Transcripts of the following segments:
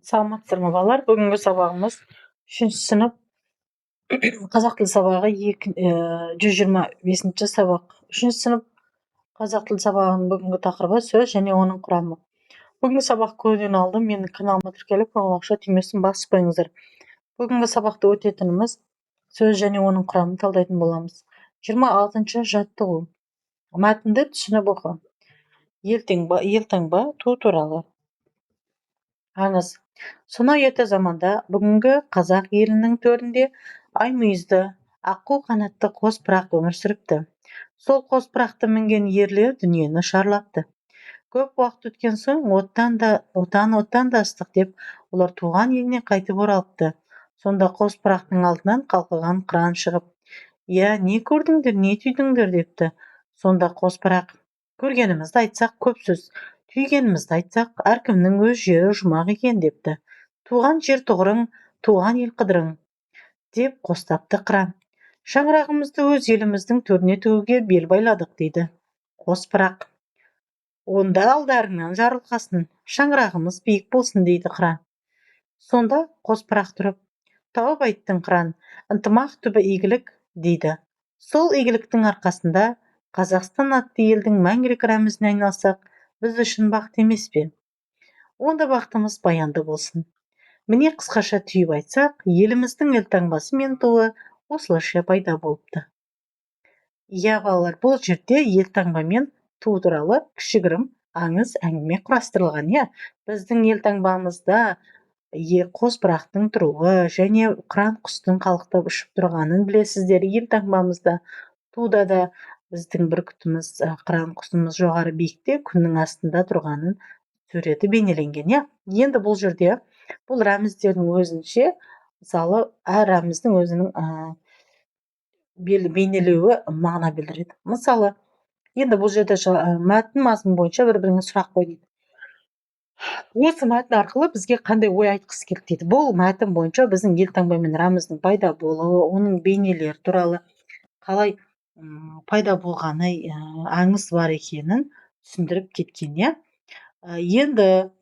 Саламатсыздар ма балалар? Бүгінгі сабағымыз 3 сынып қазақ тілі сабағы 125 сабақ. 3 сынып қазақ тілі сабағының бүгінгі тақырыбы сөз және оның құрамы. Бүгінгі сабақ көруден алдын менің каналыма тіркеліп, қоңырауша түймесін басып қойыңыздар. Бүгінгі сабақты өтетініміз сөз және оның құрамын талдайтын боламыз. 26-шы жаттығу. Мәтінді түсініп оқы. Елтаңба ту туралы. Аңыз. Сонау ерте заманда бүгінгі қазақ елінің төрінде аймүйізді, аққу қанатты қос пырақ өмір сүріпті. Сол қос пырақты мінген ерлер дүниені шарлапты. Көп уақыт өткен соң оттан да ыстық деп, олар туған еліне қайтып оралыпты. Сонда қос пырақтың алдынан қалқыған қыран шығып, «Я, не көрдіңдер, не түйдіңдер?» депті. Сонда қос пырақ, «Көргенімізді айтсақ көп сөз, түйгенімізді айтсақ әркімнің өз жері жұмақ екен» депті. «Туған жер тұғырың, туған ел қыдырың» деп қостапты қыран. «Шаңырағымызды өз еліміздің төріне тігуге бел байладық» дейді қос пырақ. «Онда алдарыңнан жарылқасын, шаңырағымыз биік болсын» дейді қыран. Сонда қос пырақ тұрып, «Тауып айттың қыран, ынтымақ түбі игілік» дейді. Сол игіліктің арқасында Қазақстан атты елдің мәңгілік рәмізіне айналсақ, біз үшін бақыт емес пе? Онда бақытымыз баянды болсын. Міне қысқаша түйіп айтсақ, еліміздің елтаңбасы мен туы осылайша пайда болыпты. Иә балалар, бұл жерде елтаңба мен ту туралы кішігірім аңыз әңгіме құрастырылған. Біздің елтаңбамызда қос пырақтың тұруы және қыран құстың қалықтап ұшып тұрғанын білесіздер. Елтаңбамызда туда да біздің бүркітіміз, қыран құсымыз жоғары биікте күннің астында тұрғанын суреті бейнеленген. Енді бұл жерде бұл рәміздердің өзінше, мысалы, әр рәміздің өзінің бейнелеуі мағына білдіреді. Мысалы, енді бұл жерде мәтін мазмұны бойынша бір-біріңе сұрақ қой дейді. Осы мәтін арқылы бізге қандай ой айтқысы келді дейді. Бұл мәтін бойынша біздің елтаңба мен рәміздің пайда болуы, оның бейнелері туралы қалай пайда болғаны, аңыз бар екенін түсіндіріп кеткен. Енді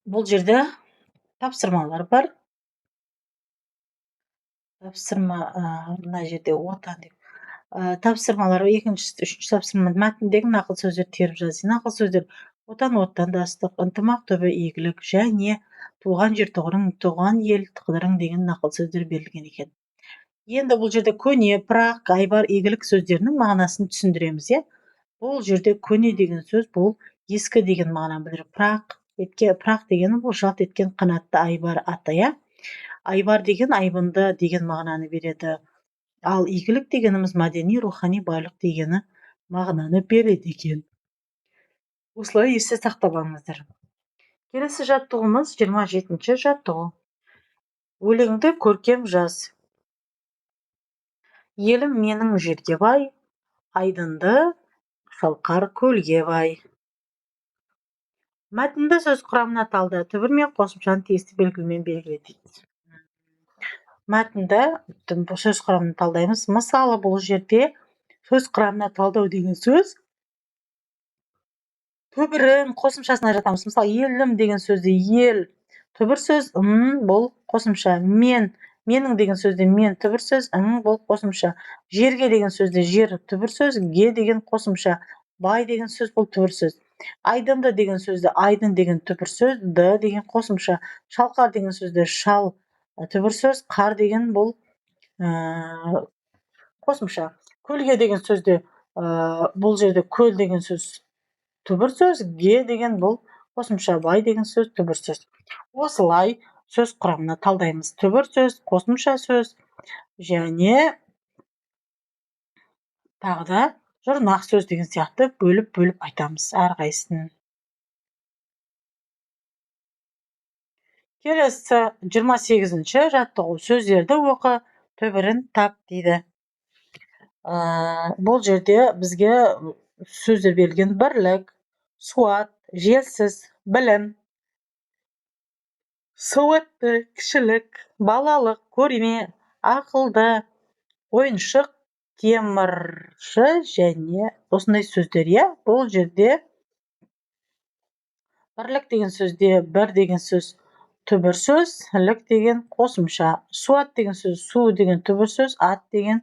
бұл жерде тапсырмалар бар. Мына жерде отан деп. Тапсырмалар, үшінші тапсырма, мәтіндегі нақыл сөздер теріп жазды. Нақыл сөздер: отан отандастық, ынтымақ түбі игілік және туған жер тұғырың, туған ел қыдырың деген нақыл сөздер берілген екен. Енді бұл жерде көне, пырақ, айбар, игілік сөздерінің мағынасын түсіндіреміз. Бұл жерде көне деген сөз бұл ескі деген мағына білдіреді. Пырақ дегені бұл жалт еткен қанатты айбар аты. Айбар деген айбынды деген мағынаны береді. Ал игілік дегеніміз мәдени, рухани байлық дегені мағынаны береді екен. Осылай есте сақтап алыңыздар. Келесі жаттығуымыз 27-ші жаттығу. Өлеңді көркем жаз. Елім менің жерге бай, айдынды шалқар көлге бай. Мәтінді сөз құрамына талда, түбір мен қосымшаны тиісті белгімен белгіледі. Мәтінді сөз құрамын талдаймыз. Мысалы, бұл жерде сөз құрамына талдау деген сөз түбірін қосымшасына жатамыз. Мысалы, елім деген сөзде ел, түбір сөз бұл қосымша. Менің деген сөзде мен, түбір сөз бұл қосымша. Жерге деген сөзде жер, түбір сөз, ге деген қосымша. Бай деген сөз бұл түбір сөз. Айдынды деген сөзде айдын деген түбір сөз, д деген қосымша. Шалқар деген сөзде шал түбір сөз, қар деген бұл қосымша. Көлге деген сөзде бұл жерде көл деген сөз түбір сөз, ге деген бұл қосымша, бай деген сөз түбір сөз. Осылай сөз құрамына талдаймыз. Түбір сөз, қосымша сөз және тағы да жұрнақ сөз деген сияқты бөліп айтамыз әрқайсысын. Келесі 28-ші жаттығу. Сөздерді оқы, түбірін тап дейді. Бұл жерде бізге сөздер берілген: бірлік, суат, желсіз, білім, суытты, кішілік, балалық, көрме, ақылды, ойыншық, темірші және осындай сөздер. Бұл жерде Бірлік деген сөзде бір деген сөз түбір сөз, лік деген қосымша. Суат деген сөз, су деген түбір сөз, ат деген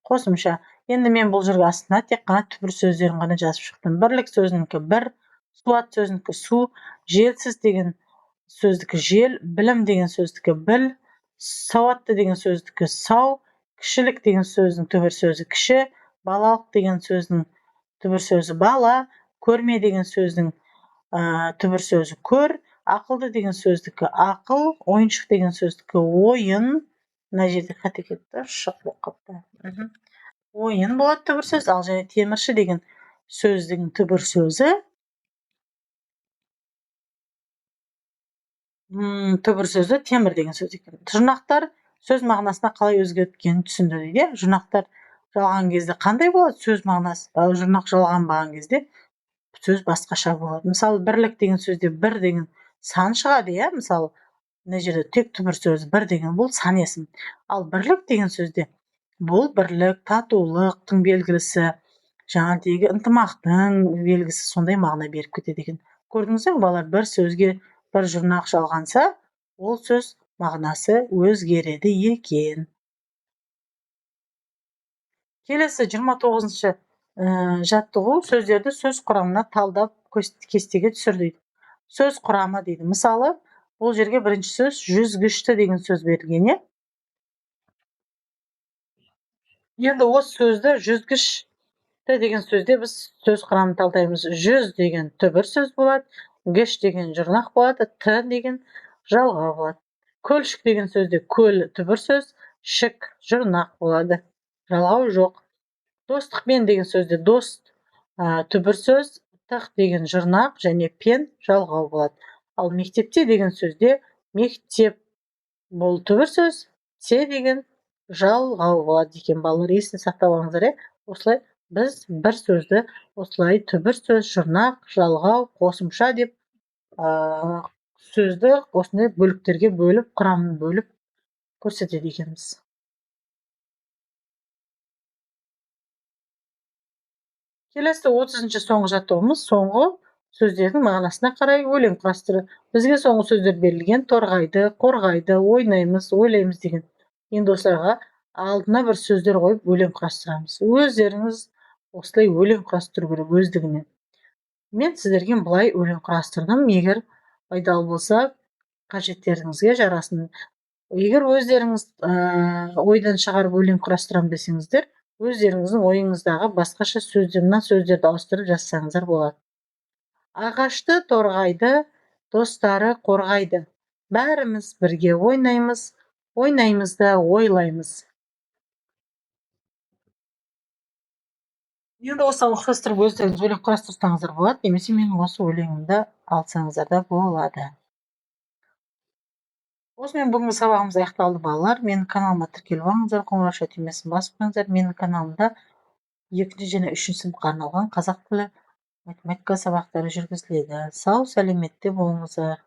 қосымша. Енді мен бұл жерге астына тек қана түбір сөздерін ғана жазып шықтым. Бірлік сөзінікі бір, суат сөзінікі су, желсіз деген сөздікі жел, білім деген сөздікі біл, сауатты деген сөздікі сау, кішілік деген сөздің түбір сөзі кіші, балалық деген сөздің түбір сөзі бала, көрме деген сөздің түбір сөзі көр, ақылды деген сөздікі ақыл, ойыншық деген сөздікі ойын. Мына жерде қате кетті, шық болып қалыпты. Ойын болады түбір сөз, ал және темірші деген сөздің түбір сөзі түбір сөзі темір деген сөз екен. Жұрнақтар сөз мағынасына қалай өзгерткенін түсінді дейді. Жұрнақтар жалған кезде қандай болады сөз мағынасы? Жұрнақ жалғанбаған кезде сөз басқаша болады. Мысалы, бірлік деген сөзде бір деген сан шығады, иә? Мысалы, мына жерде тек түбір сөзі бір деген бұл сан есім. Ал бірлік деген сөзде бұл бірлік, татулықтың белгісі, жаңағы ынтымақтың белгісі, сондай мағына беріп кетеді екен. Көрдіңіздер ме, балалар, бір сөзге бір жұрнақ жалғанса, ол сөз мағынасы өзгереді екен. Келесі 29-шы жаттығу сөздерді сөз құрамына талдап кестеге түсір дейді. Сөз құрамы дейді. Мысалы, бұл жерге бірінші сөз жүзгішті деген сөз берілген, иә? Енді осы сөзді жүзгішті деген сөзде біз сөз құрамын талдаймыз. Жүз деген түбір сөз болады, гіш деген жұрнақ болады, т деген жалғау болады. Көлшік деген сөзде көл түбір сөз, шік жұрнақ болады. Жалғау жоқ. Достықпен деген сөзде дос түбір сөз, тық деген жұрнақ және пен жалғау болады. Ал мектепте деген сөзде мектеп бұл түбір сөз, те деген жалғау болады екен. Балалар, есте сақтап алыңыздар, иә? Осылай біз бір сөзді осылай түбір сөз, жұрнақ, жалғау, қосымша деп сөзді осындай бөліктерге бөліп, құрамын бөліп көрсетеді екенбіз. Келесі 30-шы соңғы жаттығуымыз соңғы сөздердің мағынасына қарай өлең құрастыру. Бізге соңғы сөздер берілген: торғайды, қорғайды, ойнаймыз, ойлаймыз деген. Енді осыларға алдына бір сөздер қойып өлең құрастырамыз. Өздеріңіз осылай өлең құрастыру керек өздігінен. Мен сіздерге былай өлең құрастырдым. Егер пайдалы болса, қажеттеріңізге жарасын. Егер өздеріңіз ойдан шығарып өлең құрастырам десеңіздер, өздеріңіздің ойыңыздағы басқаша сөздерді ауыстырып жазсаңыздар болады. Ағашты торғайды, достары қорғайды. Бәріміз бірге ойнаймыз, ойнаймыз да ойлаймыз. Енді осыны ұқсастырып өздеріңіз өлең құрастырсаңыздар болады, немесе менің осы өлеңімді алсаңыздар да болады. Осымен бүгінгі сабағымыз аяқталды, балалар. Менің каналыма тіркеліп алыңыздар, қоңырау түймесін басып қойыңыздар. Менің каналымда 2 және 3 сыныпқа арналған қазақ тілі математика сабақтары жүргізіледі. Сау сәлеметте болыңыздар.